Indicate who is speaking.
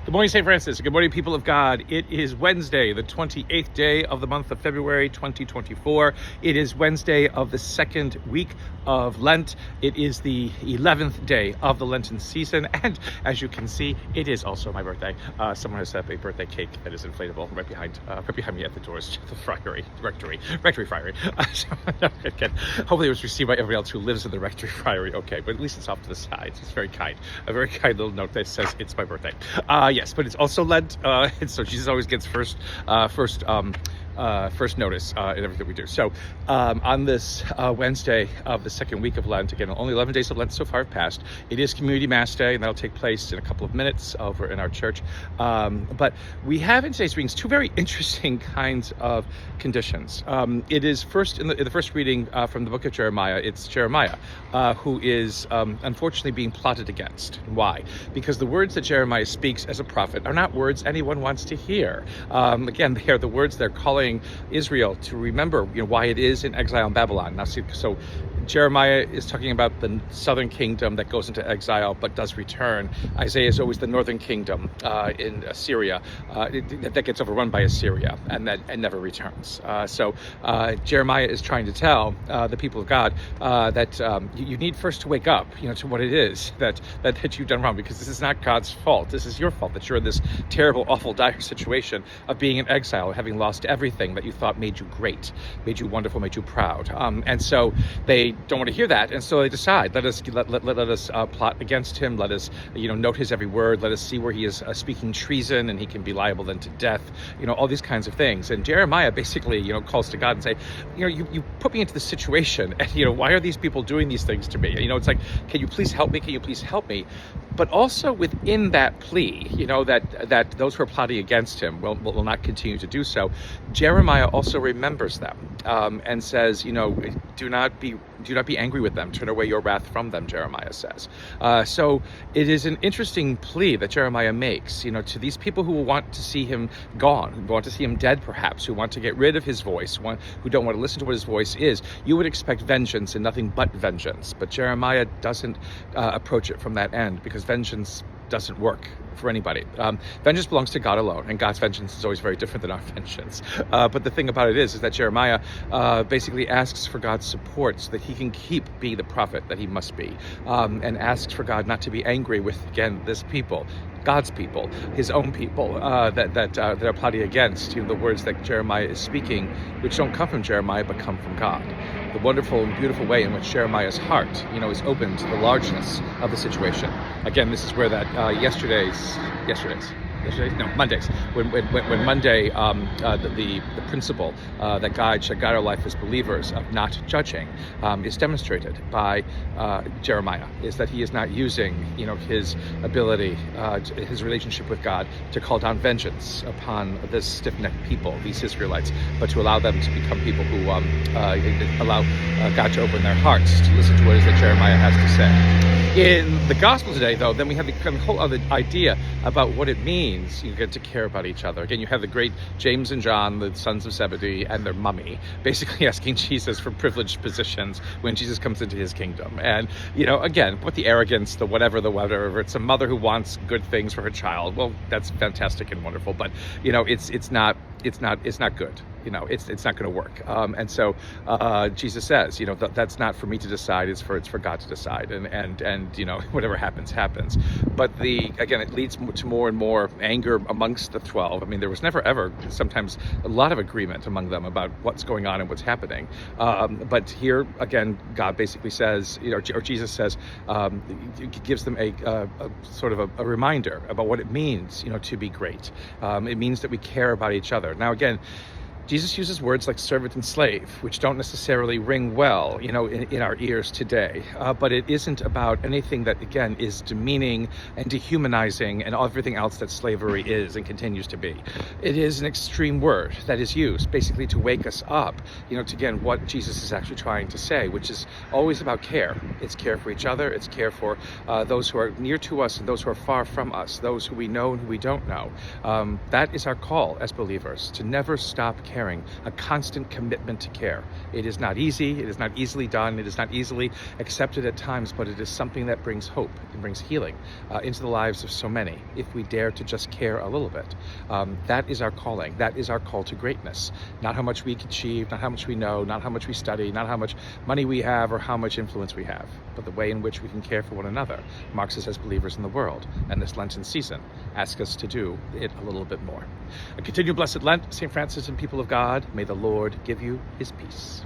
Speaker 1: Good morning, St. Francis. Good morning, people of God. It is Wednesday, the 28th day of the month of February, 2024. It is Wednesday of the second week of Lent. It is the 11th day of the Lenten season. And as you can see, it is also my birthday. Someone has set up a birthday cake that is inflatable right behind me at the doors to the rectory friary. Hopefully it was received by everybody else who lives in the rectory friary. Okay, but at least it's off to the side. It's very kind. A very kind little note that says it's my birthday. Yes, but it's also Lent, and so Jesus always gets first notice in everything we do. So on this Wednesday of the second week of Lent, again, only 11 days of Lent so far have passed. It is Community Mass Day, and that'll take place in a couple of minutes over in our church. But we have in today's readings two very interesting kinds of conditions. It is first in the first reading from the book of Jeremiah. It's Jeremiah who is unfortunately being plotted against. Why? Because the words that Jeremiah speaks as a prophet are not words anyone wants to hear. Again, they are the words they're calling Israel to remember, why it is in exile in Babylon. Now, so Jeremiah is talking about the southern kingdom that goes into exile but does return. Isaiah is always the northern kingdom in Assyria that gets overrun by Assyria and never returns. So Jeremiah is trying to tell the people of God that you need first to wake up, to what it is that you've done wrong, because this is not God's fault. This is your fault that you're in this terrible, awful, dire situation of being in exile, having lost everything that you thought made you great, made you wonderful, made you proud. And so they don't want to hear that, and so they decide, let us plot against him. Let us note his every word. Let us see where he is speaking treason, and he can be liable then to death. All these kinds of things. And Jeremiah basically calls to God and say, you put me into this situation, and why are these people doing these things to me? It's like, can you please help me? Can you please help me? But also within that plea, that those who are plotting against him will not continue to do so, Jeremiah also remembers them and says, do not be angry with them. Turn away your wrath from them, Jeremiah says. So it is an interesting plea that Jeremiah makes, to these people who want to see him gone, who want to see him dead perhaps, who want to get rid of his voice, who don't want to listen to what his voice is. You would expect vengeance and nothing but vengeance. But Jeremiah doesn't approach it from that end, because vengeance doesn't work for anybody. Vengeance belongs to God alone, and God's vengeance is always very different than our vengeance. But the thing about it is that Jeremiah basically asks for God's support so that he can keep being the prophet that he must be, and asks for God not to be angry with, again, this people, God's people, his own people that are plotting against the words that Jeremiah is speaking, which don't come from Jeremiah but come from God. The wonderful and beautiful way in which Jeremiah's heart, is open to the largeness of the situation. Again, this is where that Mondays. When Monday, the principle that should guide our life as believers of not judging is demonstrated by Jeremiah, is that he is not using, his ability, his relationship with God to call down vengeance upon this stiff-necked people, these Israelites, but to allow them to become people who allow God to open their hearts to listen to what it is that Jeremiah has to say. In the gospel today, though, then we have the kind of whole other idea about what it means you get to care about each other. Again, you have the great James and John, the sons of Zebedee, and their mummy, basically asking Jesus for privileged positions when Jesus comes into his kingdom. And, again, what the arrogance, the whatever, it's a mother who wants good things for her child. Well, that's fantastic and wonderful, but, it's not good. It's not going to work. And so Jesus says, that's not for me to decide. It's for God to decide. And whatever happens. But it leads to more and more anger amongst the 12. I mean, there was never ever sometimes a lot of agreement among them about what's going on and what's happening. But here again, God basically says, or Jesus says, gives them a sort of a reminder about what it means, to be great. It means that we care about each other. Now, again, Jesus uses words like servant and slave, which don't necessarily ring well, in our ears today. But it isn't about anything that, again, is demeaning and dehumanizing and everything else that slavery is and continues to be. It is an extreme word that is used basically to wake us up, to, again, what Jesus is actually trying to say, which is always about care. It's care for each other. It's care for those who are near to us and those who are far from us, those who we know and who we don't know. That is our call as believers, to never stop caring. caring, a constant commitment to care. It is not easy, it is not easily done, it is not easily accepted at times, but it is something that brings hope and brings healing into the lives of so many if we dare to just care a little bit. That is our calling. That is our call to greatness. Not how much we achieve, not how much we know, not how much we study, not how much money we have or how much influence we have, but the way in which we can care for one another, marks us as believers in the world. And this Lenten season asks us to do it a little bit more. A continued blessed Lent, St. Francis and people of God. May the Lord give you his peace.